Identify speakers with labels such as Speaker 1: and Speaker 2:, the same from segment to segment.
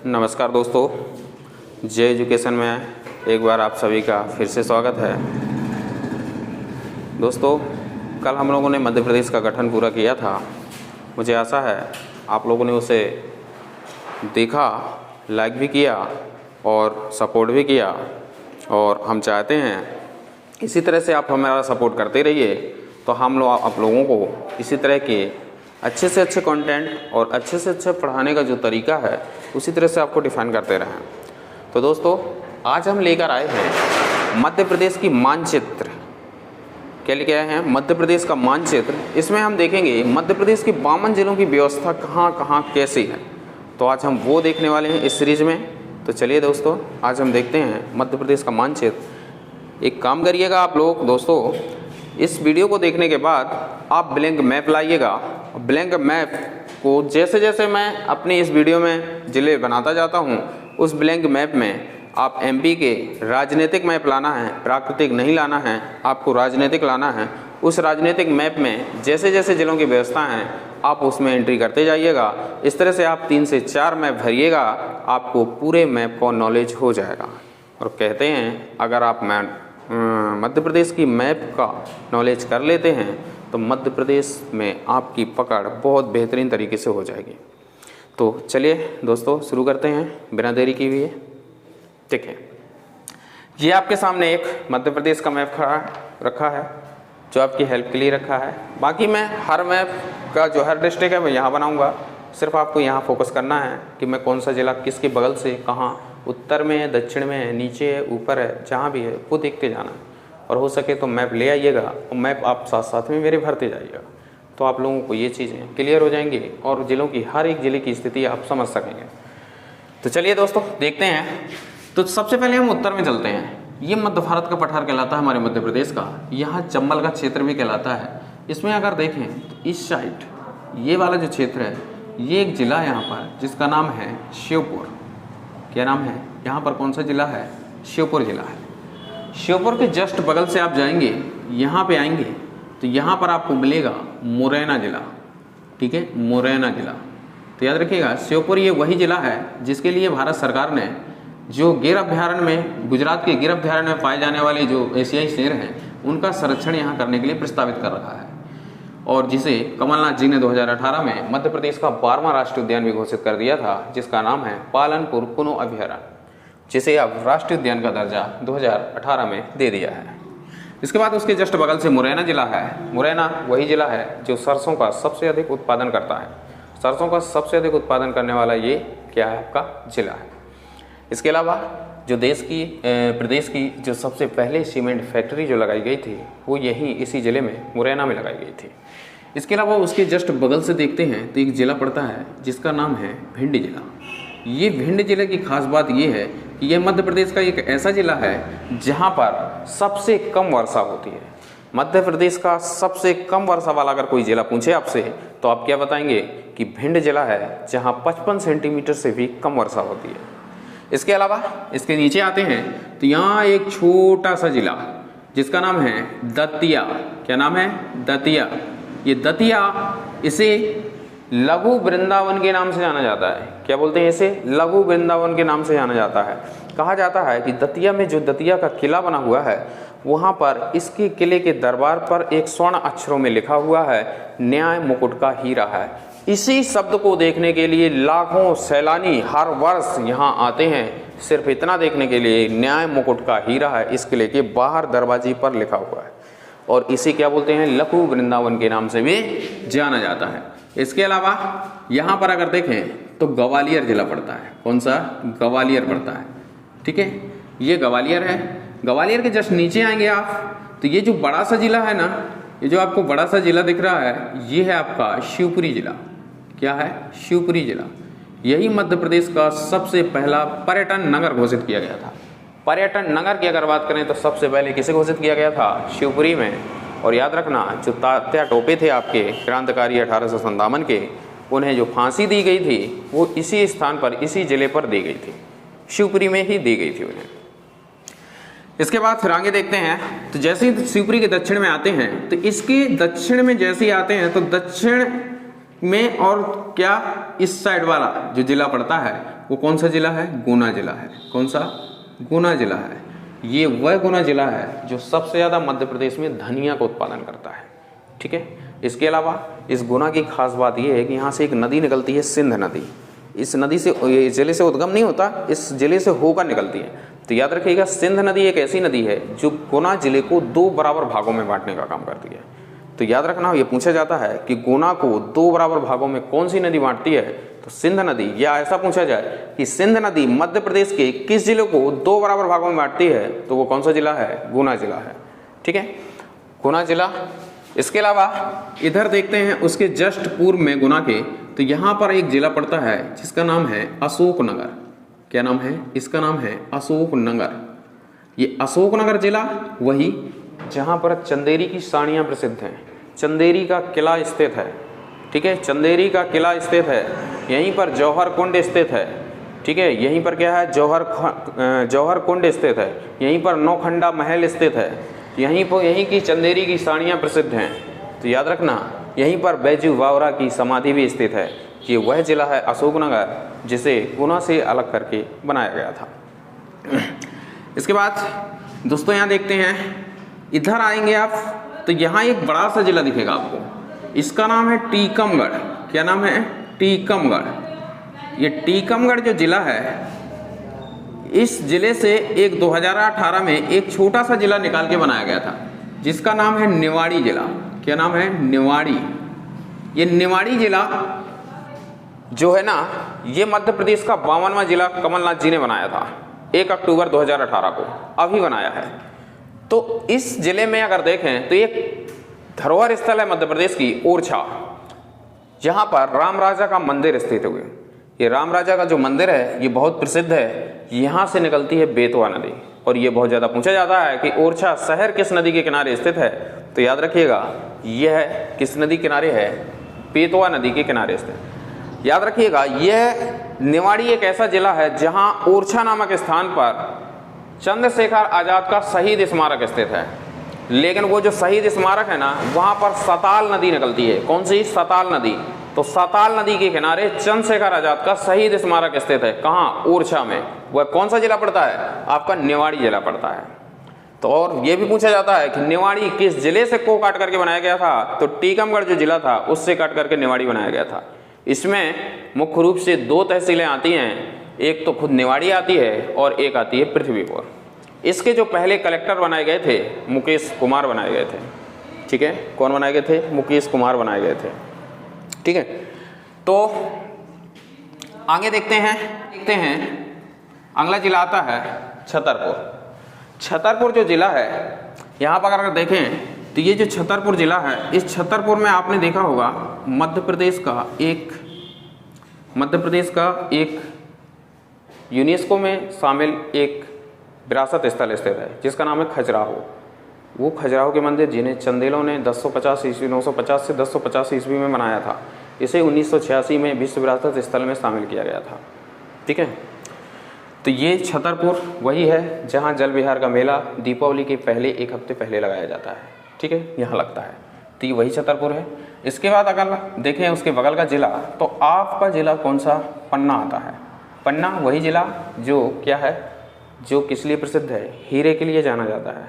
Speaker 1: नमस्कार दोस्तों, जय एजुकेशन में एक बार आप सभी का फिर से स्वागत है। दोस्तों, कल हम लोगों ने मध्य प्रदेश का गठन पूरा किया था। मुझे आशा है आप लोगों ने उसे देखा, लाइक भी किया और सपोर्ट भी किया, और हम चाहते हैं इसी तरह से आप हमारा सपोर्ट करते रहिए, तो हम लोग आप लोगों को इसी तरह के अच्छे से अच्छे कंटेंट और अच्छे से अच्छे पढ़ाने का जो तरीका है उसी तरह से आपको डिफाइन करते रहें। तो दोस्तों, आज हम लेकर आए हैं मध्य प्रदेश की मानचित्र। क्या लेके आए हैं? मध्य प्रदेश का मानचित्र। इसमें हम देखेंगे मध्य प्रदेश की 52 जिलों की व्यवस्था कहाँ कहाँ कैसी है। तो आज हम वो देखने वाले हैं इस सीरीज में। तो चलिए दोस्तों, आज हम देखते हैं मध्य प्रदेश का मानचित्र। एक काम करिएगा आप लोग दोस्तों, इस वीडियो को देखने के बाद आप ब्लैंक मैप लाइएगा। ब्लैंक मैप को जैसे जैसे मैं अपनी इस वीडियो में जिले बनाता जाता हूँ, उस ब्लैंक मैप में आप एमपी के राजनीतिक मैप लाना है, प्राकृतिक नहीं लाना है, आपको राजनीतिक लाना है। उस राजनीतिक मैप में जैसे जैसे जिलों की व्यवस्था हैं आप उसमें एंट्री करते जाइएगा। इस तरह से आप 3 से 4 मैप भरिएगा, आपको पूरे मैप का नॉलेज हो जाएगा। और कहते हैं अगर आप मध्य प्रदेश की मैप का नॉलेज कर लेते हैं तो मध्य प्रदेश में आपकी पकड़ बहुत बेहतरीन तरीके से हो जाएगी। तो चलिए दोस्तों, शुरू करते हैं बिना देरी किए हुए। ठीक है, ये आपके सामने एक मध्य प्रदेश का मैप रखा है जो आपकी हेल्प के लिए रखा है। बाकी मैं हर मैप का जो हर डिस्ट्रिक्ट है मैं यहाँ बनाऊँगा। सिर्फ आपको यहाँ फोकस करना है कि मैं कौन सा ज़िला किसके बगल से कहाँ, उत्तर में है, दक्षिण में है, नीचे है, ऊपर है, जहाँ भी है वो देखते जाना है। और हो सके तो मैप ले आइएगा और मैप आप साथ साथ में मेरे भरते जाइएगा, तो आप लोगों को ये चीज़ें क्लियर हो जाएंगी और जिलों की हर एक ज़िले की स्थिति आप समझ सकेंगे। तो चलिए दोस्तों देखते हैं। तो सबसे पहले हम उत्तर में चलते हैं। ये मध्य भारत का पठार कहलाता है हमारे मध्य प्रदेश का। यहाँ चंबल का क्षेत्र भी कहलाता है। इसमें अगर देखें तो इस साइड ये वाला जो क्षेत्र है, ये एक ज़िला है यहाँ पर जिसका नाम है श्योपुर। क्या नाम है? यहाँ पर कौन सा ज़िला है? श्योपुर ज़िला है। श्योपुर के जस्ट बगल से आप जाएंगे, यहाँ पे आएंगे तो यहाँ पर आपको मिलेगा मुरैना ज़िला। ठीक है, मुरैना ज़िला। तो याद रखिएगा, श्योपुर ये वही ज़िला है जिसके लिए भारत सरकार ने जो गिर अभ्यारण्य में, गुजरात के गिर अभ्यारण्य में पाए जाने वाले जो एशियाई शेर हैं उनका संरक्षण यहाँ करने के लिए प्रस्तावित कर रखा है, और जिसे कमलनाथ जी ने 2018 में मध्य प्रदेश का 12वां राष्ट्रीय उद्यान भी घोषित कर दिया था, जिसका नाम है पालनपुर कुनो अभ्यारण्य, जिसे अब राष्ट्रीय उद्यान का दर्जा 2018 में दे दिया है। इसके बाद उसके जस्ट बगल से मुरैना जिला है। मुरैना वही जिला है जो सरसों का सबसे अधिक उत्पादन करता है। सरसों का सबसे अधिक उत्पादन करने वाला ये क्या है? आपका जिला है। इसके अलावा जो प्रदेश की जो सबसे पहले सीमेंट फैक्ट्री जो लगाई गई थी वो यही इसी ज़िले में मुरैना में लगाई गई थी। इसके अलावा उसके जस्ट बगल से देखते हैं तो एक ज़िला पड़ता है जिसका नाम है भिंड जिला। ये भिंड जिले की खास बात ये है कि यह मध्य प्रदेश का एक ऐसा ज़िला है जहाँ पर सबसे कम वर्षा होती है। मध्य प्रदेश का सबसे कम वर्षा वाला अगर कोई ज़िला पूछे आपसे तो आप क्या बताएंगे? कि भिंड जिला है जहाँ 55 सेंटीमीटर से भी कम वर्षा होती है। इसके अलावा इसके नीचे आते हैं तो यहाँ एक छोटा सा जिला जिसका नाम है दतिया। क्या नाम है? दतिया। ये दतिया, इसे लघु वृंदावन के नाम से जाना जाता है। क्या बोलते हैं इसे? लघु वृंदावन के नाम से जाना जाता है। कहा जाता है कि दतिया में जो दतिया का किला बना हुआ है वहाँ पर इसके किले के दरबार पर एक स्वर्ण अक्षरों में लिखा हुआ है, न्याय मुकुट का हीरा है। इसी शब्द को देखने के लिए लाखों सैलानी हर वर्ष यहाँ आते हैं, सिर्फ इतना देखने के लिए। न्याय मुकुट का हीरा है इस किले के बाहर दरवाजे पर लिखा हुआ है, और इसे क्या बोलते हैं? लघु वृंदावन के नाम से भी जाना जाता है। इसके अलावा यहाँ पर अगर देखें तो ग्वालियर जिला पड़ता है। कौन सा? ग्वालियर पड़ता है। ठीक है, ये ग्वालियर है। ग्वालियर के जस्ट नीचे आएंगे आप तो ये जो बड़ा सा जिला है ना, ये जो आपको बड़ा सा जिला दिख रहा है, ये है आपका शिवपुरी जिला। क्या है? शिवपुरी जिला। यही मध्य प्रदेश का सबसे पहला पर्यटन नगर घोषित किया गया था। पर्यटन नगर की अगर बात करें तो सबसे पहले किसे घोषित किया गया था? शिवपुरी में। और याद रखना, जो तात्या टोपे थे आपके क्रांतिकारी 1857 के, उन्हें जो फांसी दी गई थी वो इसी स्थान पर, इसी जिले पर दी गई थी। शिवपुरी में ही दी गई थी उन्हें। इसके बाद फिर आगे देखते हैं तो जैसे ही शिवपुरी के दक्षिण में आते हैं तो इसके दक्षिण में जैसे ही आते हैं तो दक्षिण में और क्या, इस साइड वाला जो जिला पड़ता है वो कौन सा जिला है? गुना जिला है। कौन सा? गुना जिला है। ये वह गुना जिला है जो सबसे ज़्यादा मध्य प्रदेश में धनिया का उत्पादन करता है। ठीक है। इसके अलावा इस गुना की खास बात यह है कि यहाँ से एक नदी निकलती है, सिंध नदी। इस नदी से, ये जिले से उद्गम नहीं होता, इस जिले से होकर निकलती है। तो याद रखिएगा, सिंध नदी एक ऐसी नदी है जो गुना जिले को 2 बराबर भागों में बांटने का काम करती है। तो याद रखना, ये पूछा जाता है कि गुना को 2 बराबर भागों में कौन सी नदी बांटती है? तो सिंध नदी। या ऐसा पूछा जाए कि सिंध नदी मध्य प्रदेश के किस जिले को 2 बराबर भागों में बांटती है? तो वो कौन सा जिला है? गुना जिला है। ठीक है, गुना जिला। इसके अलावा इधर देखते हैं उसके जस्ट पूर्व में गुना के, तो यहाँ पर एक जिला पड़ता है जिसका नाम है अशोकनगर। क्या नाम है? इसका नाम है अशोकनगर। ये अशोकनगर जिला वही जहाँ पर चंदेरी की साड़ियाँ प्रसिद्ध हैं, चंदेरी का किला स्थित है। ठीक है, चंदेरी का किला स्थित है। यहीं पर जौहर कुंड स्थित है। ठीक है, यहीं पर क्या है? जौहर कुंड स्थित है। यहीं पर नौखंडा महल स्थित है। यहीं की चंदेरी की साड़ियाँ प्रसिद्ध हैं। तो याद रखना, यहीं पर बैजू बावरा की समाधि भी स्थित है। ये वह जिला है अशोकनगर जिसे गुना से अलग करके बनाया गया था। इसके बाद दोस्तों यहाँ देखते हैं, इधर आएंगे आप तो यहाँ एक बड़ा सा जिला दिखेगा आपको। इसका नाम है टीकमगढ़। क्या नाम है? टीकमगढ़। ये टीकमगढ़ जो जिला है, इस जिले से एक 2018 में एक छोटा सा जिला निकाल के बनाया गया था जिसका नाम है निवाड़ी जिला। क्या नाम है? निवाड़ी। ये निवाड़ी जिला जो है ना, ये मध्य प्रदेश का 52वां जिला कमलनाथ जी ने बनाया था 1 अक्टूबर 2018 को, अभी बनाया है। तो इस जिले में अगर देखें तो एक धरोहर स्थल है मध्य प्रदेश की, ओरछा, जहां पर राम राजा का मंदिर स्थित हुए। ये राम राजा का जो मंदिर है ये बहुत प्रसिद्ध है। यहाँ से निकलती है बेतवा नदी, और ये बहुत ज़्यादा पूछा जाता है कि ओरछा शहर किस नदी के किनारे स्थित है? तो याद रखिएगा, यह किस नदी किनारे है? बेतवा नदी के किनारे स्थित। याद रखिएगा, यह निवाड़ी एक ऐसा जिला है जहाँ ओरछा नामक स्थान पर चंद्रशेखर आजाद का शहीद स्मारक स्थित है। लेकिन वो जो शहीद स्मारक है ना, वहाँ पर सताल नदी निकलती है। कौन सी? सताल नदी। तो सताल नदी के किनारे चंद्रशेखर आजाद का शहीद स्मारक स्थित है। कहाँ? ओरछा में। वह कौन सा जिला पड़ता है? आपका निवाड़ी जिला पड़ता है। तो और ये भी पूछा जाता है कि निवाड़ी किस जिले से को काट करके बनाया गया था? तो टीकमगढ़ जो जिला था उससे काट करके निवाड़ी बनाया गया था। इसमें मुख्य रूप से 2 तहसीलें आती हैं, एक तो खुद निवाड़ी आती है और एक आती है पृथ्वीपुर। इसके जो पहले कलेक्टर बनाए गए थे, मुकेश कुमार बनाए गए थे। ठीक है, कौन बनाए गए थे? मुकेश कुमार बनाए गए थे। ठीक है, तो आगे देखते हैं अगला जिला आता है छतरपुर। छतरपुर जो जिला है, यहाँ पर अगर देखें तो ये जो छतरपुर जिला है, इस छतरपुर में आपने देखा होगा मध्य प्रदेश का एक यूनेस्को में शामिल एक विरासत स्थल स्थित है जिसका नाम है खजुराहो। वो खजुराहो के मंदिर जिन्हें चंदेलों ने 950 से 1050 ईस्वी में बनाया था, इसे 1986 में विश्व विरासत स्थल में शामिल किया गया था। ठीक है, तो ये छतरपुर वही है जहाँ जल विहार का मेला दीपावली के पहले 1 हफ्ते पहले लगाया जाता है। ठीक है, यहाँ लगता है, तो ये वही छतरपुर है। इसके बाद अगर देखें उसके बगल का जिला, तो आपका जिला कौन सा? पन्ना आता है। पन्ना वही जिला जो क्या है, जो किस लिए प्रसिद्ध है? हीरे के लिए जाना जाता है।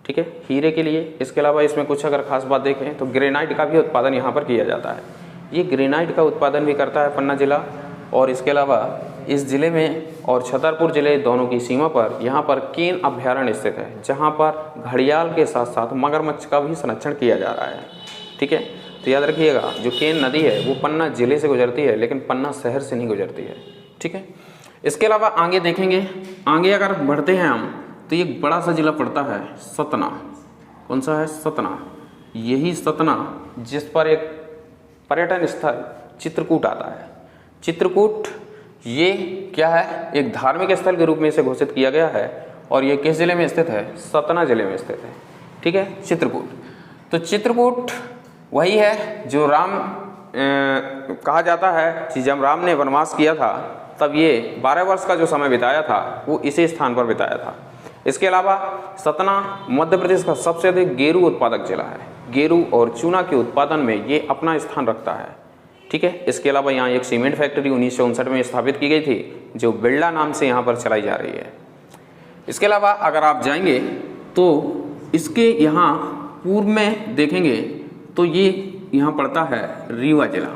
Speaker 1: ठीक है, हीरे के लिए। इसके अलावा इसमें कुछ अगर खास बात देखें तो ग्रेनाइट का भी उत्पादन यहाँ पर किया जाता है। ये ग्रेनाइट का उत्पादन भी करता है पन्ना जिला। और इसके अलावा इस जिले में और छतरपुर जिले दोनों की सीमा पर यहाँ पर केन अभ्यारण्य स्थित है, जहाँ पर घड़ियाल के साथ साथ मगरमच्छ का भी संरक्षण किया जा रहा है। ठीक है, तो याद रखिएगा, जो केन नदी है वो पन्ना जिले से गुजरती है, लेकिन पन्ना शहर से नहीं गुजरती है। ठीक है, इसके अलावा आगे देखेंगे, आगे अगर बढ़ते हैं हम तो ये बड़ा सा जिला पड़ता है सतना। कौन सा है? सतना। यही सतना जिस पर एक पर्यटन स्थल चित्रकूट आता है। चित्रकूट ये क्या है? एक धार्मिक स्थल के रूप में इसे घोषित किया गया है, और ये किस जिले में स्थित है? सतना जिले में स्थित है। ठीक है, चित्रकूट। तो चित्रकूट वही है जो कहा जाता है कि जब राम ने वनवास किया था तब ये 12 वर्ष का जो समय बिताया था वो इसी स्थान पर बिताया था। इसके अलावा सतना मध्य प्रदेश का सबसे अधिक गेरू उत्पादक जिला है। गेरू और चूना के उत्पादन में ये अपना स्थान रखता है। ठीक है, इसके अलावा यहाँ एक सीमेंट फैक्ट्री 1959 में स्थापित की गई थी, जो बिरला नाम से यहाँ पर चलाई जा रही है। इसके अलावा अगर आप जाएंगे तो इसके यहाँ पूर्व में देखेंगे तो ये यहाँ पड़ता है रीवा जिला।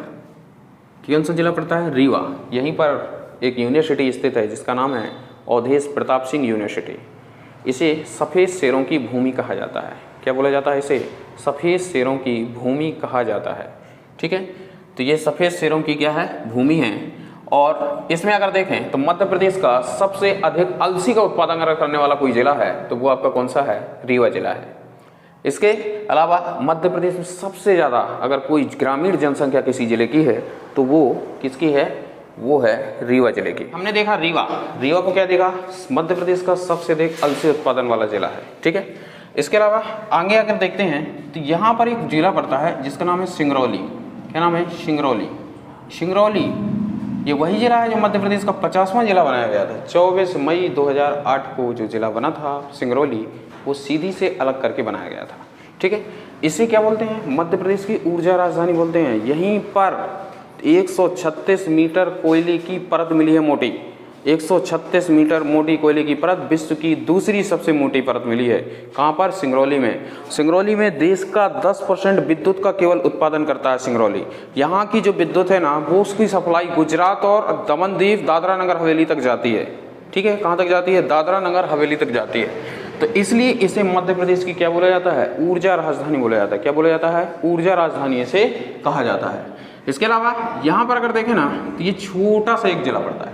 Speaker 1: कौन सा जिला पड़ता है? रीवा। यहीं पर एक यूनिवर्सिटी स्थित है जिसका नाम है अवधेश प्रताप सिंह यूनिवर्सिटी। इसे सफ़ेद शेरों की भूमि कहा जाता है। क्या बोला जाता है इसे? सफ़ेद शेरों की भूमि कहा जाता है। ठीक है, तो ये सफ़ेद शेरों की क्या है? भूमि है। और इसमें अगर देखें तो मध्य प्रदेश का सबसे अधिक अलसी का उत्पादन अगर करने वाला कोई जिला है तो वो आपका कौन सा है? रीवा जिला है। इसके अलावा मध्य प्रदेश में सबसे ज़्यादा अगर कोई ग्रामीण जनसंख्या किसी जिले की है तो वो किसकी है? वो है रीवा जिले की। हमने देखा रीवा, रीवा को क्या देखा? मध्य प्रदेश का सबसे अधिक अलसी उत्पादन वाला जिला है। ठीक है, इसके अलावा आगे अगर देखते हैं तो यहाँ पर एक जिला पड़ता है जिसका नाम है सिंगरौली। क्या नाम है? सिंगरौली। सिंगरौली ये वही जिला है जो मध्य प्रदेश का 50वां जिला बनाया गया था। 24 मई 2008 को जो जिला बना था सिंगरौली, वो सीधी से अलग करके बनाया गया था। ठीक है, इसे क्या बोलते हैं? मध्य प्रदेश की ऊर्जा राजधानी बोलते हैं। यहीं पर 136 मीटर कोयले की परत मिली है मोटी। 136 मीटर मोटी कोयले की परत विश्व की दूसरी सबसे मोटी परत मिली है। कहाँ पर? सिंगरौली में। सिंगरौली में देश का 10% विद्युत का केवल उत्पादन करता है सिंगरौली। यहाँ की जो विद्युत है ना, वो उसकी सप्लाई गुजरात और दमन दीव दादरा नगर हवेली तक जाती है। ठीक है, कहाँ तक जाती है? दादरा नगर हवेली तक जाती है। तो इसलिए इसे मध्य प्रदेश की क्या बोला जाता है? ऊर्जा राजधानी बोला जाता है। क्या बोला जाता है? ऊर्जा राजधानी इसे कहा जाता है। इसके अलावा यहाँ पर अगर देखें ना तो ये छोटा सा एक जिला पड़ता है।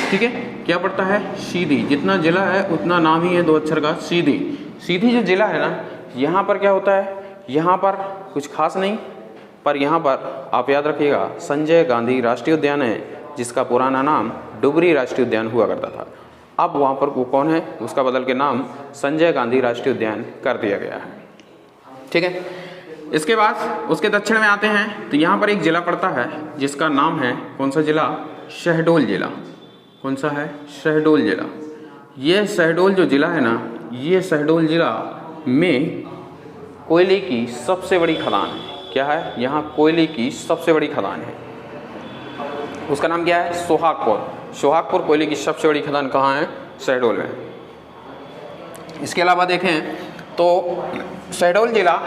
Speaker 1: ठीक है, क्या पड़ता है? सीधी। जितना जिला है उतना नाम ही है 2 अक्षर का, सीधी। सीधी जो जिला है ना, यहाँ पर क्या होता है? यहाँ पर कुछ खास नहीं, पर यहाँ पर आप याद रखिएगा संजय गांधी राष्ट्रीय उद्यान है जिसका पुराना नाम डुबरी राष्ट्रीय उद्यान हुआ करता था। अब वहाँ पर वो कौन है? उसका बदल के नाम संजय गांधी राष्ट्रीय उद्यान कर दिया गया है। ठीक है, इसके बाद उसके दक्षिण में आते हैं तो यहाँ पर एक जिला पड़ता है जिसका नाम है कौन सा जिला? शहडोल जिला। कौन सा है? शहडोल जिला। ये शहडोल जो जिला है ना, ये शहडोल जिला में कोयले की सबसे बड़ी खदान है। क्या है? यहाँ कोयले की सबसे बड़ी खदान है। उसका नाम क्या है? सोहागपुर। सोहागपुर कोयले की सबसे बड़ी खदान कहाँ है? शहडोल में। इसके अलावा देखें तो शहडोल जिला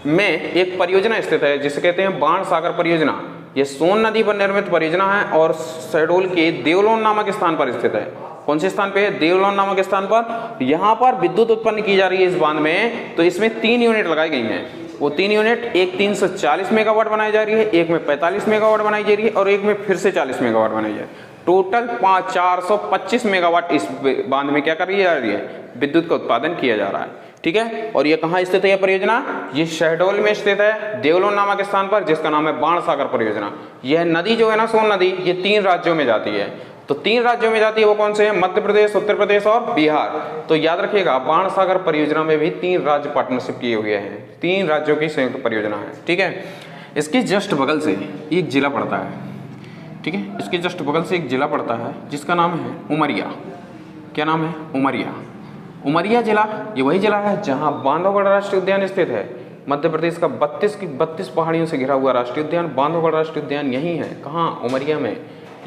Speaker 1: में एक परियोजना स्थित है जिसे कहते हैं बाण सागर परियोजना। ये सोन नदी पर निर्मित परियोजना है और शहडोल के देवलोन नामक स्थान पर स्थित है। कौन से स्थान पे? देवलोन नामक स्थान पर। यहाँ पर विद्युत उत्पन्न की जा रही है इस बांध में। तो इसमें 3 यूनिट लगाई गई हैं। वो 3 यूनिट, एक 340 मेगावाट बनाई जा रही है, एक में 45 मेगावाट बनाई जा रही है और एक में फिर से 40 मेगावाट बनाई जा रही है। टोटल 425 मेगावाट इस बांध में क्या कर रही है? विद्युत का उत्पादन किया जा रहा है। ठीक है, और ये कहाँ स्थित है? यह परियोजना ये शहडोल में स्थित है, देवलोन नामक स्थान पर, जिसका नाम है बाण सागर परियोजना। यह नदी जो है ना, सोन नदी, ये 3 राज्यों में जाती है। तो 3 राज्यों में जाती है, वो कौन से हैं? मध्य प्रदेश, उत्तर प्रदेश और बिहार। तो याद रखिएगा बाण सागर परियोजना में भी 3 राज्य पार्टनरशिप किए हुए हैं। 3 राज्यों की संयुक्त परियोजना है। ठीक है, इसके जस्ट बगल से एक जिला पड़ता है। ठीक है, इसके जस्ट बगल से एक जिला पड़ता है जिसका नाम है उमरिया। क्या नाम है? उमरिया। उमरिया जिला ये वही जिला है जहां बांधवगढ़ राष्ट्रीय उद्यान स्थित है। मध्य प्रदेश का 32 पहाड़ियों से घिरा हुआ राष्ट्रीय उद्यान बांधवगढ़ राष्ट्रीय उद्यान यही है। कहाँ? उमरिया में।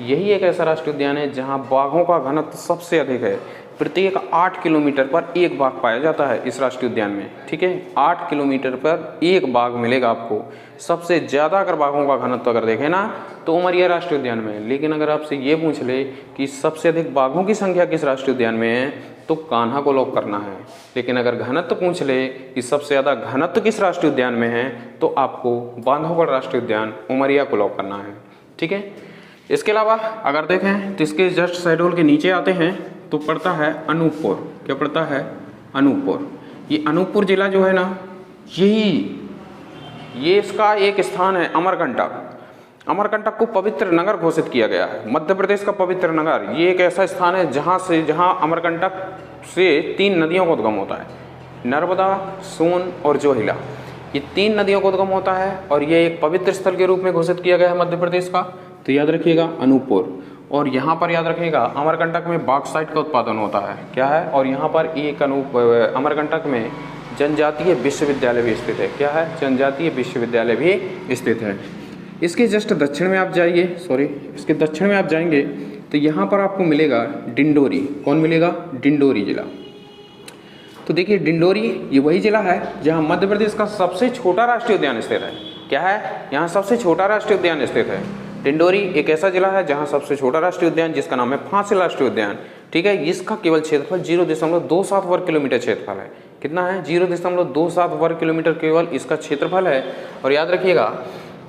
Speaker 1: यही एक ऐसा राष्ट्रीय उद्यान है जहां बाघों का घनत्व सबसे अधिक है। प्रत्येक 8 किलोमीटर पर एक बाघ पाया जाता है इस राष्ट्रीय उद्यान में। ठीक है, 8 किलोमीटर पर एक बाघ मिलेगा आपको। सबसे ज़्यादा अगर बाघों का घनत्व अगर देखें ना तो उमरिया राष्ट्रीय उद्यान में। लेकिन अगर आपसे ये पूछ ले कि सबसे अधिक बाघों की संख्या किस राष्ट्रीय उद्यान में है तो कान्हा को लॉक करना है। लेकिन अगर घनत्व पूछ ले कि सबसे ज़्यादा घनत्व किस राष्ट्रीय उद्यान में है तो आपको बांधवगढ़ राष्ट्रीय उद्यान उमरिया को लॉक करना है। ठीक है, इसके अलावा अगर देखें तो इसके जस्ट शहडोल के नीचे आते हैं तो पड़ता है अनूपपुर। क्या पड़ता है? अनूपपुर। ये अनूपपुर जिला जो है ना, ये इसका एक स्थान है अमरकंटक। अमरकंटक को पवित्र नगर घोषित किया गया है, मध्य प्रदेश का पवित्र नगर। ये एक ऐसा स्थान है जहाँ अमरकंटक से 3 नदियों का उद्गम होता है, नर्मदा, सोन और जोहिला। ये 3 नदियों का उद्गम होता है और ये एक पवित्र स्थल के रूप में घोषित किया गया है मध्य प्रदेश का। तो याद रखिएगा अनूपपुर। और यहाँ पर याद रखिएगा अमरकंटक में बॉक्साइट का उत्पादन होता है। क्या है? और यहाँ पर एक अमरकंटक में जनजातीय विश्वविद्यालय भी स्थित है। क्या है? जनजातीय विश्वविद्यालय भी स्थित है। इसके जस्ट दक्षिण में आप जाइए, इसके दक्षिण में आप जाएंगे तो यहाँ पर आपको मिलेगा डिंडोरी। कौन मिलेगा? डिंडोरी जिला। तो देखिए डिंडोरी ये वही जिला है जहाँ मध्य प्रदेश का सबसे छोटा राष्ट्रीय उद्यान स्थित है। क्या है? यहाँ सबसे छोटा राष्ट्रीय उद्यान स्थित है। डिंडोरी एक ऐसा जिला है जहाँ सबसे छोटा राष्ट्रीय उद्यान, जिसका नाम है फांसी राष्ट्रीय उद्यान, ठीक है। इसका केवल क्षेत्रफल 0.27 वर्ग किलोमीटर क्षेत्रफल है। कितना है? 0.27 वर्ग किलोमीटर केवल इसका क्षेत्रफल है। और याद रखिएगा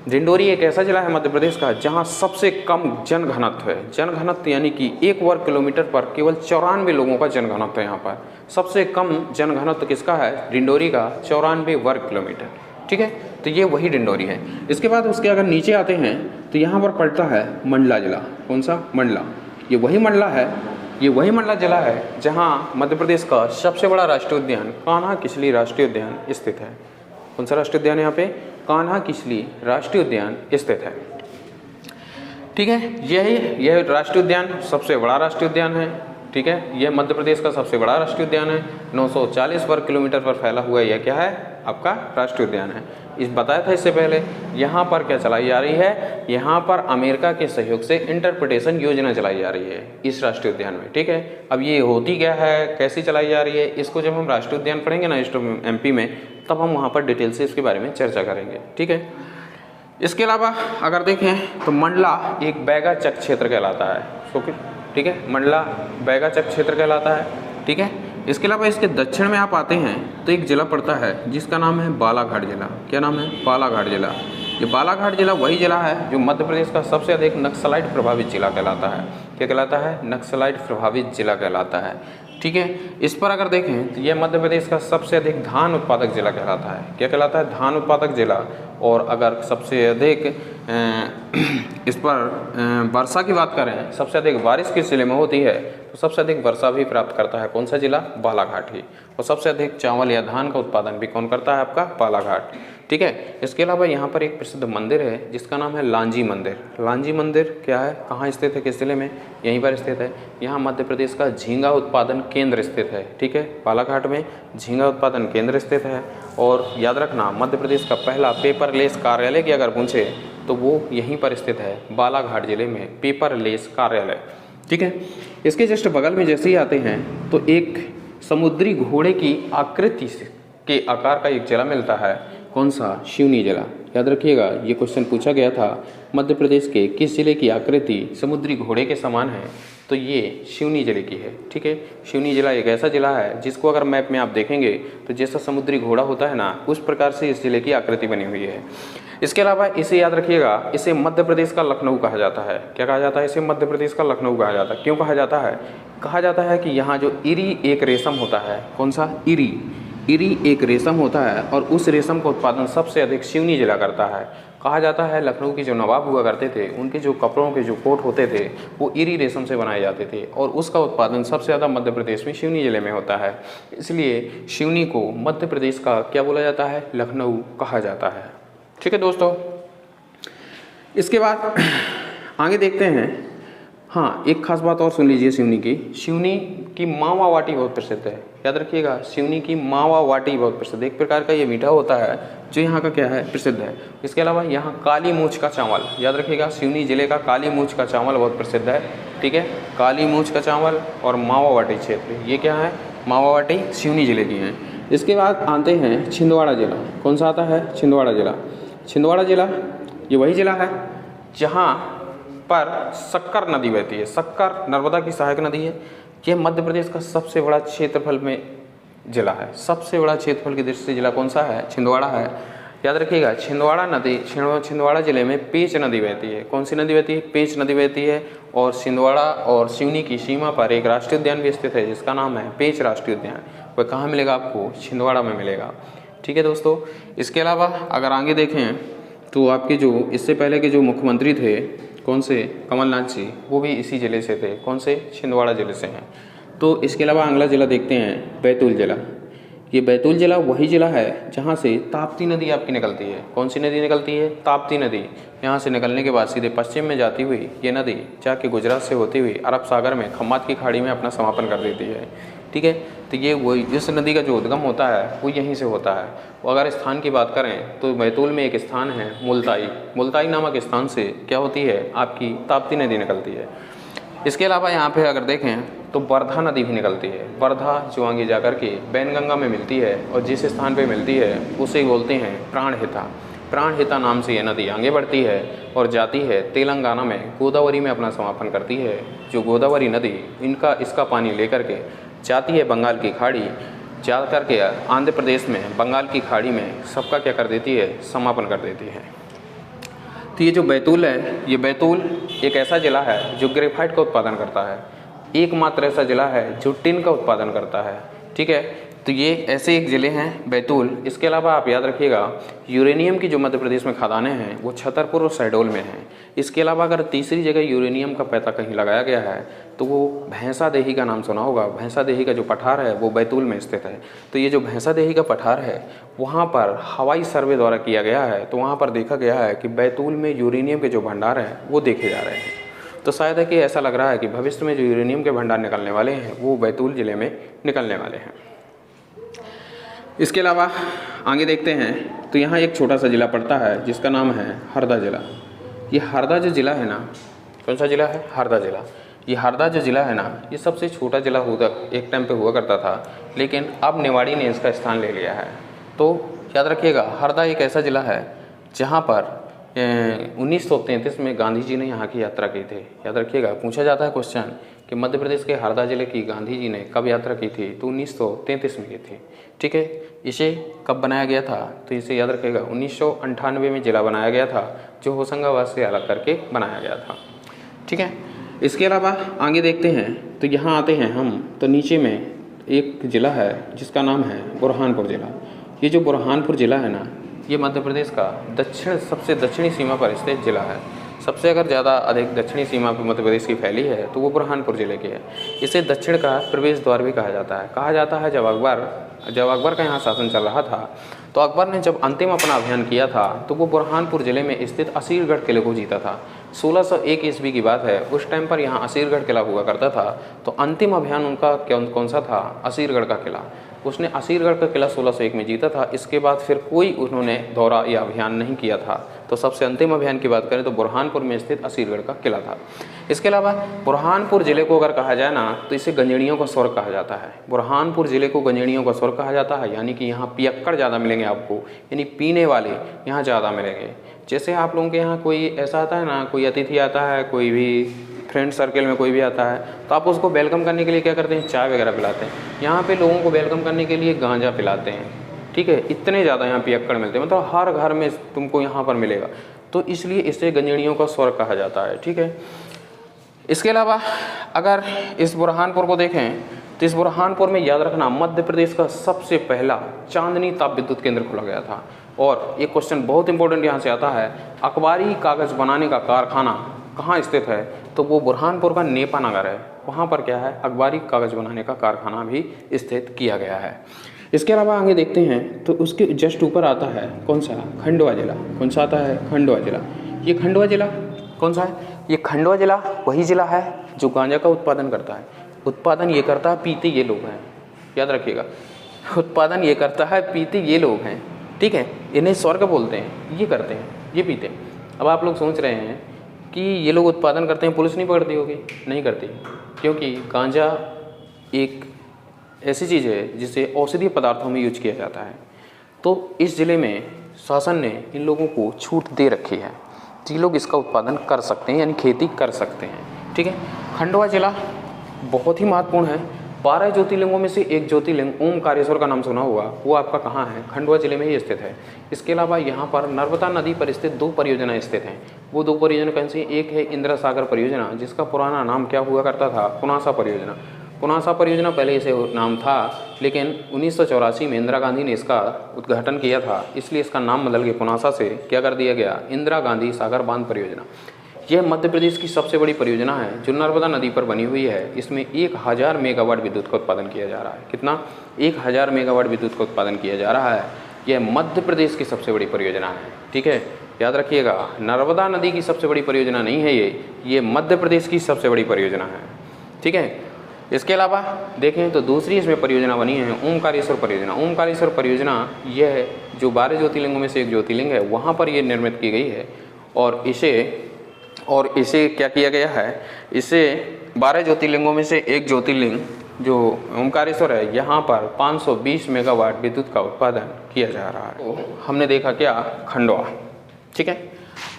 Speaker 1: डिंडोरी एक ऐसा जिला है मध्य प्रदेश का जहाँ सबसे कम जनघनत्व है। जनघनत्व यानी कि 1 वर्ग किलोमीटर पर केवल 94 लोगों का जनघनत्व है। यहाँ पर सबसे कम जनघनत्व किसका है? डिंडोरी का, 94 वर्ग किलोमीटर, ठीक है। तो ये वही डिंडोरी है। इसके बाद उसके अगर नीचे आते हैं तो यहाँ पर पड़ता है मंडला जिला। कौन सा? मंडला। ये वही मंडला है, ये वही मंडला जिला है जहाँ मध्य प्रदेश का सबसे बड़ा राष्ट्रीय उद्यान कान्हा किसली राष्ट्रीय उद्यान स्थित है। कौन सा राष्ट्रीय उद्यान? यहाँ पे कान्हा किसली राष्ट्रीय उद्यान स्थित है, ठीक है। यह राष्ट्रीय उद्यान सबसे बड़ा राष्ट्रीय उद्यान है, ठीक है। यह मध्य प्रदेश का सबसे बड़ा राष्ट्रीय उद्यान है। 940 वर्ग किलोमीटर पर फैला हुआ यह क्या है? आपका राष्ट्रीय उद्यान है। इस बताया था इससे पहले। यहाँ पर क्या चलाई जा रही है? यहाँ पर अमेरिका के सहयोग से इंटरप्रिटेशन योजना चलाई जा रही है इस राष्ट्रीय उद्यान में, ठीक है। अब ये होती क्या है, कैसी चलाई जा रही है, इसको जब हम राष्ट्रीय उद्यान पढ़ेंगे ना MP में, तब हम वहाँ पर डिटेल से इसके बारे में चर्चा करेंगे, ठीक है। इसके अलावा अगर देखें तो मंडला एक बैगा चक क्षेत्र कहलाता है, ठीक है। मंडला बैगा चक क्षेत्र कहलाता है, ठीक है। इसके अलावा इसके दक्षिण में आप आते हैं तो एक जिला पड़ता है जिसका नाम है बालाघाट जिला। क्या नाम है? बालाघाट जिला। ये बालाघाट जिला वही जिला है जो मध्य प्रदेश का सबसे अधिक नक्सलाइट प्रभावित जिला कहलाता है। क्या कहलाता है? नक्सलाइट प्रभावित जिला कहलाता है, ठीक है। इस पर अगर देखें तो यह मध्य प्रदेश का सबसे अधिक धान उत्पादक जिला कहलाता है। क्या कहलाता है? धान उत्पादक जिला। और अगर सबसे अधिक इस पर वर्षा की बात करें, सबसे अधिक बारिश किस जिले में होती है, तो सबसे अधिक वर्षा भी प्राप्त करता है कौन सा जिला? बालाघाट ही। और सबसे अधिक चावल या धान का उत्पादन भी कौन करता है? आपका बालाघाट, ठीक है। इसके अलावा यहाँ पर एक प्रसिद्ध मंदिर है जिसका नाम है लांजी मंदिर। लांजी मंदिर क्या है? कहाँ स्थित है? किस जिले में? यहीं पर स्थित है। यहाँ मध्य प्रदेश का झींगा उत्पादन केंद्र स्थित है, ठीक है। बालाघाट में झींगा उत्पादन केंद्र स्थित है। और याद रखना मध्य प्रदेश का पहला पेपरलेस कार्यालय की अगर पूछे तो वो यहीं पर स्थित है, बालाघाट जिले में पेपरलेस कार्यालय, ठीक है। इसके जस्ट बगल में जैसे ही आते हैं तो एक समुद्री घोड़े की आकृति के आकार का एक जिला मिलता है। कौन सा? सिवनी जिला। याद रखिएगा ये क्वेश्चन पूछा गया था, मध्य प्रदेश के किस जिले की आकृति समुद्री घोड़े के समान है, तो ये सिवनी जिले की है, ठीक है। सिवनी जिला एक ऐसा जिला है जिसको अगर मैप में आप देखेंगे तो जैसा समुद्री घोड़ा होता है ना, उस प्रकार से इस जिले की आकृति बनी हुई है। इसके अलावा इसे याद रखिएगा, इसे मध्य प्रदेश का लखनऊ कहा जाता है। क्या कहा जाता है? इसे मध्य प्रदेश का लखनऊ कहा जाता है। क्यों कहा जाता है? कहा जाता है कि यहाँ जो इरी एक रेशम होता है, कौन सा? इरी एक रेशम होता है और उस रेशम का उत्पादन सबसे अधिक सिवनी जिला करता है। कहा जाता है लखनऊ के जो नवाब हुआ करते थे उनके जो कपड़ों के जो कोट होते थे वो इरी रेशम से बनाए जाते थे और उसका उत्पादन सबसे ज़्यादा मध्य प्रदेश में सिवनी जिले में होता है। इसलिए सिवनी को मध्य प्रदेश का क्या बोला जाता है? लखनऊ कहा जाता है, ठीक है दोस्तों। इसके बाद आगे देखते हैं। हाँ, एक खास बात और सुन लीजिए सिवनी की मावा बाटी बहुत प्रसिद्ध है। याद रखिएगा सिवनी की मावा बाटी बहुत प्रसिद्ध है। एक प्रकार का ये मीठा होता है जो यहाँ का क्या है? प्रसिद्ध है। इसके अलावा यहाँ काली मूछ का चावल, याद रखिएगा सिवनी जिले का काली मूछ का चावल बहुत प्रसिद्ध है, ठीक है। काली मूछ का चावल और मावा बाटी क्षेत्र, ये क्या है? मावा बाटी सिवनी जिले की हैं। इसके बाद आते हैं छिंदवाड़ा जिला। कौन सा आता है? छिंदवाड़ा जिला। छिंदवाड़ा जिला ये वही जिला है जहाँ पर शक्कर नदी बहती है। शक्कर नर्मदा की सहायक नदी है। यह मध्य प्रदेश का सबसे बड़ा क्षेत्रफल में जिला है। सबसे बड़ा क्षेत्रफल की दृष्टि से जिला कौन सा है? छिंदवाड़ा है। याद रखिएगा छिंदवाड़ा जिले में पेंच नदी बहती है। कौन सी नदी बहती है? पेंच नदी बहती है। और छिंदवाड़ा और सिवनी की सीमा पर एक राष्ट्रीय उद्यान भी स्थित है जिसका नाम है पेंच राष्ट्रीय उद्यान। वह कहाँ मिलेगा आपको? छिंदवाड़ा में मिलेगा, ठीक है दोस्तों। इसके अलावा अगर आगे देखें तो आपके जो इससे पहले के जो मुख्यमंत्री थे, कौन से? कमलनाथ जी, वो भी इसी ज़िले से थे। कौन से? छिंदवाड़ा ज़िले से हैं। तो इसके अलावा अगला ज़िला देखते हैं बैतूल ज़िला। ये बैतूल ज़िला वही ज़िला है जहाँ से ताप्ती नदी आपकी निकलती है। कौन सी नदी निकलती है? ताप्ती नदी। यहाँ से निकलने के बाद सीधे पश्चिम में जाती हुई ये नदी जाके गुजरात से होती हुई अरब सागर में खम्मात की खाड़ी में अपना समापन कर देती है, ठीक है। तो ये वो इस नदी का जो उद्गम होता है वो यहीं से होता है। वो अगर स्थान की बात करें तो बैतूल में एक स्थान है मुल्ताई। मुल्ताई नामक स्थान से क्या होती है? आपकी ताप्ती नदी निकलती है। इसके अलावा यहाँ पे अगर देखें तो वर्धा नदी भी निकलती है। वर्धा जो आगे जा कर के बैनगंगा में मिलती है और जिस स्थान पे मिलती है उसे बोलते हैं प्राणहिता। प्राणहिता नाम से यह नदी आगे बढ़ती है और जाती है तेलंगाना में गोदावरी में अपना समापन करती है। जो गोदावरी नदी इसका पानी लेकर के जाती है बंगाल की खाड़ी, जा कर के आंध्र प्रदेश में बंगाल की खाड़ी में सबका क्या कर देती है, समापन कर देती है। तो ये जो बैतूल है, ये बैतूल एक ऐसा ज़िला है जो ग्रेफाइट का उत्पादन करता है, एकमात्र ऐसा ज़िला है जो टिन का उत्पादन करता है। ठीक है, तो ये ऐसे एक ज़िले हैं बैतूल। इसके अलावा आप याद रखिएगा यूरेनियम की जो मध्य प्रदेश में खदानें हैं वो छतरपुर और शहडोल में हैं। इसके अलावा अगर तीसरी जगह यूरेनियम का पैता कहीं लगाया गया है तो वो भैंसादेही का नाम सुना होगा। भैंसादेही का जो पठार है वो बैतूल में स्थित है। तो ये जो भैंसादेही का पठार है वहाँ पर हवाई सर्वे द्वारा किया गया है, तो वहाँ पर देखा गया है कि बैतूल में यूरेनियम के जो भंडार हैं वो देखे जा रहे हैं। तो शायद है कि ऐसा लग रहा है कि भविष्य में जो यूरेनियम के भंडार निकलने वाले हैं वो बैतूल ज़िले में निकलने वाले हैं। इसके अलावा आगे देखते हैं तो यहाँ एक छोटा सा ज़िला पड़ता है जिसका नाम है हरदा ज़िला। ये हरदा जो ज़िला है ना, कौन सा ज़िला है, हरदा ज़िला। ये हरदा जो ज़िला है ना, ये सबसे छोटा ज़िला एक टाइम पे हुआ करता था, लेकिन अब निवाड़ी ने इसका स्थान ले लिया है। तो याद रखिएगा हरदा एक ऐसा ज़िला है जहाँ पर 1933 में गांधी जी ने यहाँ की यात्रा की थी। याद रखिएगा, पूछा जाता है क्वेश्चन कि मध्य प्रदेश के हरदा जिले की गांधी जी ने कब यात्रा की थी, तो 1933 में की थी। ठीक है, इसे कब बनाया गया था, तो इसे याद रखिएगा 1998 में जिला बनाया गया था, जो होशंगाबाद से अलग करके बनाया गया था। ठीक है, इसके अलावा आगे देखते हैं तो यहाँ आते हैं हम, तो नीचे में एक ज़िला है जिसका नाम है बुरहानपुर ज़िला। ये जो बुरहानपुर ज़िला है ना, ये मध्य प्रदेश का सबसे दक्षिणी सीमा पर स्थित जिला है। सबसे अगर ज़्यादा अधिक दक्षिणी सीमा पर मध्य प्रदेश की फैली है तो वो बुरहानपुर ज़िले की है। इसे दक्षिण का प्रवेश द्वार भी कहा जाता है। जब अकबर का यहाँ शासन चल रहा था तो अकबर ने जब अंतिम अपना अभियान किया था तो वो बुरहानपुर ज़िले में स्थित असीरगढ़ किले को जीता था। 1601 ईस्वी की बात है, उस टाइम पर यहाँ असीरगढ़ किला हुआ करता था। तो अंतिम अभियान उनका कौन सा था, असीरगढ़ का किला। उसने असीरगढ़ का किला 1601 में जीता था। इसके बाद फिर कोई उन्होंने दौरा या अभियान नहीं किया था। तो सबसे अंतिम अभियान की बात करें तो बुरहानपुर में स्थित असीरगढ़ का किला था। इसके अलावा बुरहानपुर ज़िले को अगर कहा जाए ना तो इसे गंजेड़ियों का स्वर्ग कहा जाता है। बुरहानपुर ज़िले को गंजेड़ियों का स्वर्ग कहा जाता है, यानी कि यहाँ पियक्कड़ ज़्यादा मिलेंगे आपको, यानी पीने वाले यहाँ ज़्यादा मिलेंगे। जैसे आप लोगों के यहाँ कोई ऐसा आता है ना, कोई अतिथि आता है, कोई भी फ्रेंड सर्कल में कोई भी आता है तो आप उसको वेलकम करने के लिए क्या करते हैं, चाय वगैरह पिलाते हैं। यहाँ पे लोगों को वेलकम करने के लिए गांजा पिलाते हैं। ठीक है, इतने ज़्यादा यहाँ पियक्कड़ मिलते हैं, मतलब हर घर में तुमको यहाँ पर मिलेगा। तो इसलिए इसे गंजेड़ियों का स्वर्ग कहा जाता है। ठीक है, इसके अलावा अगर इस बुरहानपुर को देखें तो इस बुरहानपुर में याद रखना मध्य प्रदेश का सबसे पहला चांदनी ताप विद्युत केंद्र खोला गया था। और एक क्वेश्चन बहुत इंपॉर्टेंट यहाँ से आता है, अखबारी कागज़ बनाने का कारखाना कहाँ स्थित है, तो वो बुरहानपुर का नेपा नगर है। वहाँ पर क्या है, अखबारी कागज़ बनाने का कारखाना भी स्थित किया गया है। इसके अलावा आगे देखते हैं तो उसके जस्ट ऊपर आता है कौन सा, खंडवा जिला। कौन सा आता है, खंडवा जिला। ये खंडवा जिला कौन सा है, ये खंडवा जिला वही जिला है जो गांजा का उत्पादन करता है। उत्पादन ये करता है, पीते ये लोग हैं। याद रखिएगा, उत्पादन ये करता है, पीते ये लोग हैं। ठीक है, इन्हें स्वर्ग बोलते हैं, ये करते हैं, ये पीते हैं। अब आप लोग सोच रहे हैं कि ये लोग उत्पादन करते हैं, पुलिस नहीं पकड़ती होगी? नहीं करती, क्योंकि गांजा एक ऐसी चीज़ है जिसे औषधीय पदार्थों में यूज किया जाता है। तो इस ज़िले में शासन ने इन लोगों को छूट दे रखी है, ये लोग इसका उत्पादन कर सकते हैं, यानी खेती कर सकते हैं। ठीक है, खंडवा जिला बहुत ही महत्वपूर्ण है। 12 ज्योतिर्लिंगों में से एक ज्योतिर्लिंग ओमकारेश्वर का नाम सुना होगा, वो आपका कहाँ है, खंडवा जिले में ही स्थित है। इसके अलावा यहाँ पर नर्मदा नदी पर स्थित 2 परियोजनाएं स्थित हैं। वो 2 परियोजना कौन सी, एक है इंदिरा सागर परियोजना, जिसका पुराना नाम क्या हुआ करता था, पुनासा परियोजना। पुनासा परियोजना पहले इसे नाम था, लेकिन 1984 में इंदिरा गांधी ने इसका उद्घाटन किया था, इसलिए इसका नाम बदल के पुनासा से क्या कर दिया गया, इंदिरा गांधी सागर बांध परियोजना। यह मध्य प्रदेश की सबसे बड़ी परियोजना है जो नर्मदा नदी पर बनी हुई है। इसमें 1000 मेगावाट विद्युत का उत्पादन किया जा रहा है। कितना, 1000 मेगावाट विद्युत का उत्पादन किया जा रहा है। यह मध्य प्रदेश की सबसे बड़ी परियोजना है। ठीक है, याद रखिएगा, नर्मदा नदी की सबसे बड़ी परियोजना नहीं है ये मध्य प्रदेश की सबसे बड़ी परियोजना है। ठीक है, इसके अलावा देखें तो दूसरी इसमें परियोजना बनी है ओमकारेश्वर परियोजना। ओमकारेश्वर परियोजना यह जो 12 ज्योतिर्लिंगों में से एक ज्योतिर्लिंग है, वहाँ पर यह निर्मित की गई है और इसे और इसे क्या किया गया है, इसे 12 ज्योतिर्लिंगों में से एक ज्योतिर्लिंग जो ओमकारेश्वर है, यहाँ पर 520 मेगावाट विद्युत का उत्पादन किया जा रहा है। तो हमने देखा क्या, खंडवा। ठीक है,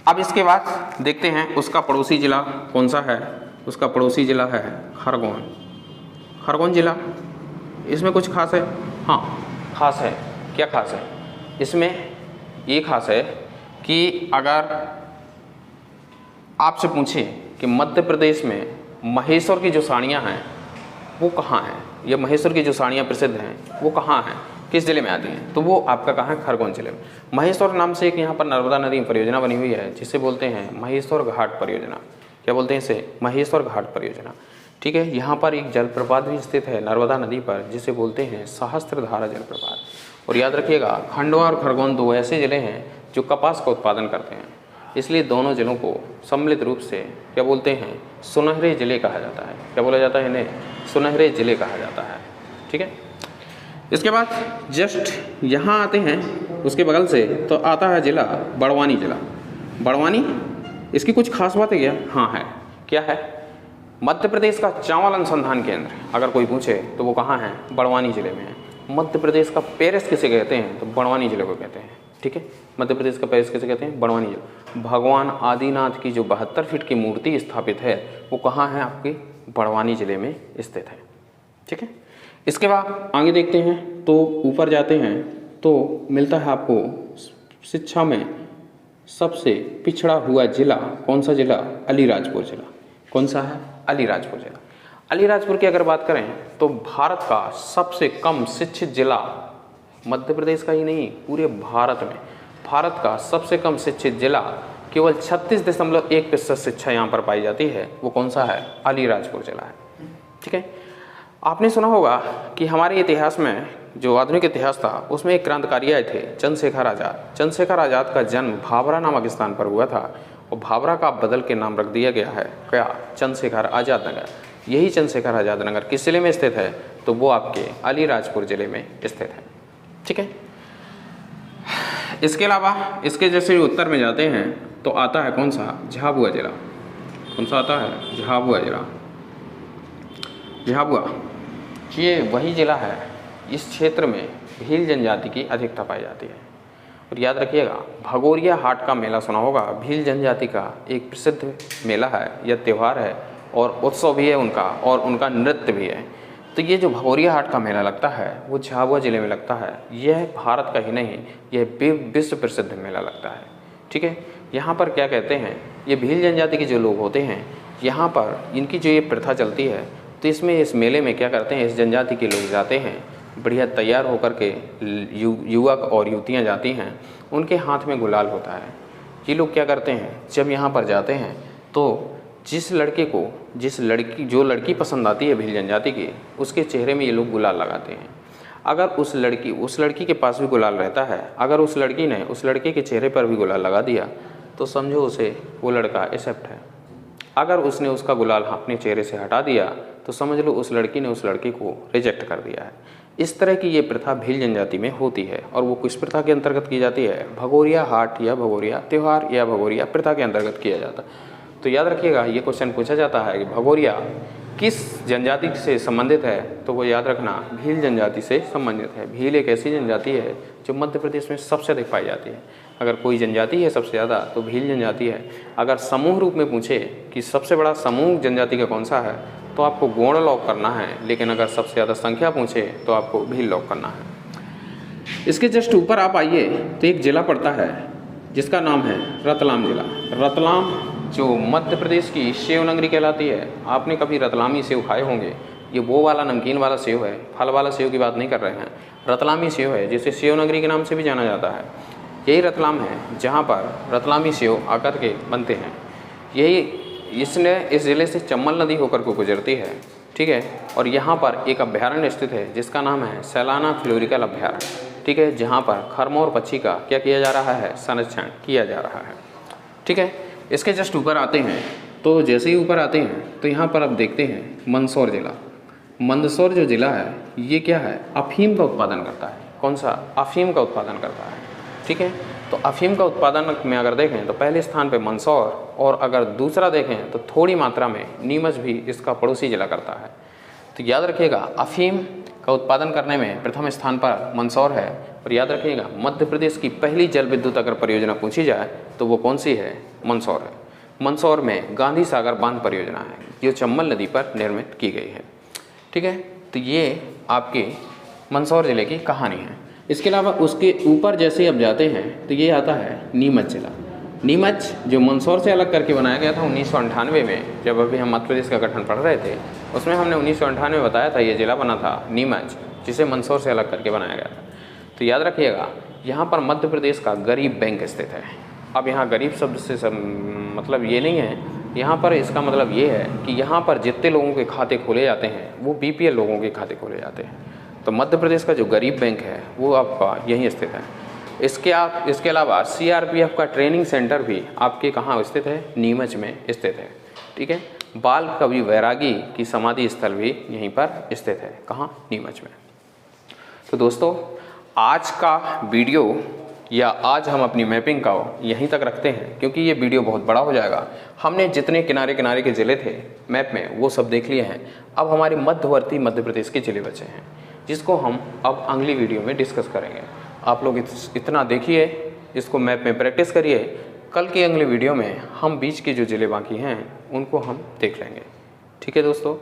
Speaker 1: अब इसके बाद देखते हैं उसका पड़ोसी जिला कौन सा है। उसका पड़ोसी जिला है खरगोन। खरगोन जिला, इसमें कुछ खास है? हाँ खास है। क्या खास है इसमें? ये खास है कि अगर आपसे पूछे कि मध्य प्रदेश में महेश्वर की जो साड़ियाँ हैं वो कहाँ हैं, या महेश्वर की जो साड़ियाँ प्रसिद्ध हैं वो कहाँ हैं, किस जिले में आती हैं, तो वो आपका कहाँ है, खरगोन जिले में। महेश्वर नाम से एक यहाँ पर नर्मदा नदी में परियोजना बनी हुई है जिसे बोलते हैं महेश्वर घाट परियोजना। क्या बोलते हैं इसे? महेश्वर घाट परियोजना। ठीक है, यहाँ पर एक जलप्रपात भी स्थित है नर्मदा नदी पर जिसे बोलते हैं सहस्त्रधारा जलप्रपात। और याद रखिएगा, खंडवा और खरगोन दो ऐसे जिले हैं जो कपास का उत्पादन करते हैं, इसलिए दोनों जिलों को सम्मिलित रूप से क्या बोलते हैं, सुनहरे जिले कहा जाता है। क्या बोला जाता है इन्हें? सुनहरे जिले कहा जाता है। ठीक है, इसके बाद जस्ट यहाँ आते हैं, उसके बगल से तो आता है जिला बड़वानी जिला। बड़वानी, इसकी कुछ खास बात है क्या? हाँ है। क्या है? मध्य प्रदेश का चावल अनुसंधान केंद्र अगर कोई पूछे तो वो कहाँ है? बड़वानी जिले में है। मध्य प्रदेश का पेरिस किसे कहते हैं? तो बड़वानी जिले को कहते हैं। ठीक है, मध्य प्रदेश का पेरिस किसे कहते हैं? बड़वानी जिला। भगवान आदिनाथ की जो 72 फीट की मूर्ति स्थापित है वो कहाँ है? आपके बड़वानी जिले में स्थित है। ठीक है, इसके बाद आगे देखते हैं तो ऊपर जाते हैं तो मिलता है आपको शिक्षा में सबसे पिछड़ा हुआ जिला कौन सा जिला? अलीराजपुर जिला। कौन सा है? अलीराजपुर जिला। अलीराजपुर की अगर बात करें तो भारत का सबसे कम शिक्षित जिला, मध्य प्रदेश का ही नहीं पूरे भारत में भारत का सबसे कम शिक्षित जिला, केवल 36.1% शिक्षा यहाँ पर पाई जाती है, वो कौन सा है? अलीराजपुर जिला है। ठीक है, आपने सुना होगा कि हमारे इतिहास में जो आधुनिक इतिहास था उसमें एक क्रांतिकारी आए थे, चंद्रशेखर आज़ाद। चंद्रशेखर आज़ाद का जन्म भाभरा नामक स्थान पर हुआ था और भाभरा का बदल के नाम रख दिया गया है क्या? चंद्रशेखर आज़ाद नगर। यही चंद्रशेखर आज़ाद नगर किस जिले में स्थित है? तो वो आपके अलीराजपुर जिले में स्थित है। ठीक है, इसके अलावा इसके जैसे उत्तर में जाते हैं तो आता है कौन सा? झाबुआ जिला। कौन सा आता है? झाबुआ जिला। झाबुआ ये वही जिला है, इस क्षेत्र में भील जनजाति की अधिकता पाई जाती है। और याद रखिएगा, भगोरिया हाट का मेला सुना होगा, भील जनजाति का एक प्रसिद्ध मेला है या त्यौहार है और उत्सव भी है उनका, और उनका नृत्य भी है। तो ये जो भगोरिया हाट का मेला लगता है वो झाबुआ जिले में लगता है। यह भारत का ही नहीं, यह विश्व प्रसिद्ध मेला लगता है। ठीक है, यहाँ पर क्या कहते हैं, ये भील जनजाति के जो लोग होते हैं यहाँ पर इनकी जो ये प्रथा चलती है, तो इसमें इस मेले में क्या करते हैं, इस जनजाति के लोग जाते हैं, बढ़िया तैयार होकर के युवक और युवतियाँ जाती हैं, उनके हाथ में गुलाल होता है। ये लोग क्या करते हैं, जब यहाँ पर जाते हैं तो जिस लड़के को जो लड़की पसंद आती है भील जनजाति की, उसके चेहरे में ये लोग गुलाल लगाते हैं। अगर उस लड़की के पास भी गुलाल रहता है, अगर उस लड़की ने उस लड़के के चेहरे पर भी गुलाल लगा दिया तो समझो उसे वो लड़का एक्सेप्ट है। अगर उसने उसका गुलाल अपने चेहरे से हटा दिया तो समझ लो उस लड़की ने उस लड़के को रिजेक्ट कर दिया है। इस तरह की ये प्रथा भील जनजाति में होती है और वो किस प्रथा के अंतर्गत की जाती है? भगोरिया हाट या भगोरिया त्यौहार या भगोरिया प्रथा के अंतर्गत किया जाता है। तो याद रखिएगा, ये क्वेश्चन पूछा जाता है कि भगोरिया किस जनजाति से संबंधित है, तो वो याद रखना भील जनजाति से संबंधित है। भील एक ऐसी जनजाति है जो मध्य प्रदेश में सबसे अधिक पाई जाती है। अगर कोई जनजाति है सबसे ज़्यादा तो भील जनजाति है। अगर समूह रूप में पूछे कि सबसे बड़ा समूह जनजाति का कौन सा है तो आपको गोंड लॉक करना है, लेकिन अगर सबसे ज़्यादा संख्या पूछे तो आपको भील लॉक करना है। इसके जस्ट ऊपर आप आइए तो एक जिला पड़ता है जिसका नाम है रतलाम जिला। रतलाम जो मध्य प्रदेश की सेव नगरी कहलाती है। आपने कभी रतलामी सेव खाए होंगे, ये वो वाला नमकीन वाला सेव है, फल वाला सेव की बात नहीं कर रहे हैं। रतलामी सेव है जिसे सेव नगरी के नाम से भी जाना जाता है। यही रतलाम है जहाँ पर रतलामी सेव आकर के बनते हैं। इस ज़िले से चम्बल नदी होकर को गुजरती है। ठीक है, और यहाँ पर एक अभ्यारण्य स्थित है जिसका नाम है सैलाना फ्लोरिकल अभ्यारण्य। ठीक है, जहाँ पर खरमोर पक्षी का क्या किया जा रहा है? संरक्षण किया जा रहा है। ठीक है, इसके जस्ट ऊपर आते हैं तो जैसे ही ऊपर आते हैं तो यहाँ पर आप देखते हैं मंदसौर जिला। मंदसौर जो जिला है ये क्या है? अफीम का उत्पादन करता है। कौन सा? अफीम का उत्पादन करता है। ठीक है, तो अफ़ीम का उत्पादन में अगर देखें तो पहले स्थान पे मंदसौर, और अगर दूसरा देखें तो थोड़ी मात्रा में नीमच भी इसका पड़ोसी जिला करता है। तो याद रखिएगा, अफ़ीम का उत्पादन करने में प्रथम स्थान पर मंदसौर है। और याद रखिएगा, मध्य प्रदेश की पहली जल विद्युत अगर परियोजना पूछी जाए तो वो कौन सी है? मंदसौर है। मंदसौर में गांधी सागर बांध परियोजना है, जो चंबल नदी पर निर्मित की गई है। ठीक है, तो ये आपके मंदसौर ज़िले की कहानी है। इसके अलावा उसके ऊपर जैसे ही आप जाते हैं तो ये आता है नीमच जिला। नीमच जो मंदसौर से अलग करके बनाया गया था 1998 में, जब अभी हम मध्य प्रदेश का गठन पढ़ रहे थे, उसमें हमने 1998 में बताया था ये ज़िला बना था नीमच, जिसे मंदसौर से अलग करके बनाया गया था। तो याद रखिएगा, यहाँ पर मध्य प्रदेश का गरीब बैंक स्थित है। अब यहाँ गरीब शब्द से मतलब ये नहीं है, यहाँ पर इसका मतलब ये है कि यहाँ पर जितने लोगों के खाते खोले जाते हैं वो BPL लोगों के खाते खोले जाते हैं। तो मध्य प्रदेश का जो गरीब बैंक है वो आपका यहीं स्थित है। इसके अलावा CRPF का ट्रेनिंग सेंटर भी आपके कहाँ स्थित है? नीमच में स्थित है। ठीक है, बाल कवि वैरागी की समाधि स्थल भी यहीं पर स्थित है। कहाँ? नीमच में। तो दोस्तों, आज का वीडियो या आज हम अपनी मैपिंग का यहीं तक रखते हैं, क्योंकि ये वीडियो बहुत बड़ा हो जाएगा। हमने जितने किनारे किनारे के ज़िले थे मैप में वो सब देख लिए हैं। अब हमारे मध्यवर्ती मध्य प्रदेश के ज़िले बचे हैं, जिसको हम अब अगली वीडियो में डिस्कस करेंगे। आप लोग इतना देखिए, इसको मैप में प्रैक्टिस करिए। कल की अगली वीडियो में हम बीच के जो ज़िले बाकी हैं उनको हम देख लेंगे। ठीक है दोस्तों,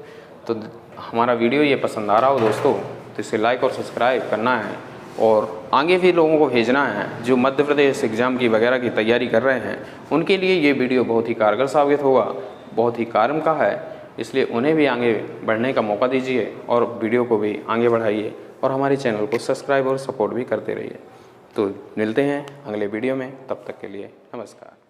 Speaker 1: तो हमारा वीडियो ये पसंद आ रहा हो दोस्तों तो इसे लाइक और सब्सक्राइब करना है, और आगे भी लोगों को भेजना है जो मध्य प्रदेश एग्ज़ाम की वगैरह की तैयारी कर रहे हैं। उनके लिए ये वीडियो बहुत ही कारगर साबित होगा, बहुत ही काम का है, इसलिए उन्हें भी आगे बढ़ने का मौका दीजिए और वीडियो को भी आगे बढ़ाइए, और हमारे चैनल को सब्सक्राइब और सपोर्ट भी करते रहिए। तो मिलते हैं अगले वीडियो में, तब तक के लिए नमस्कार।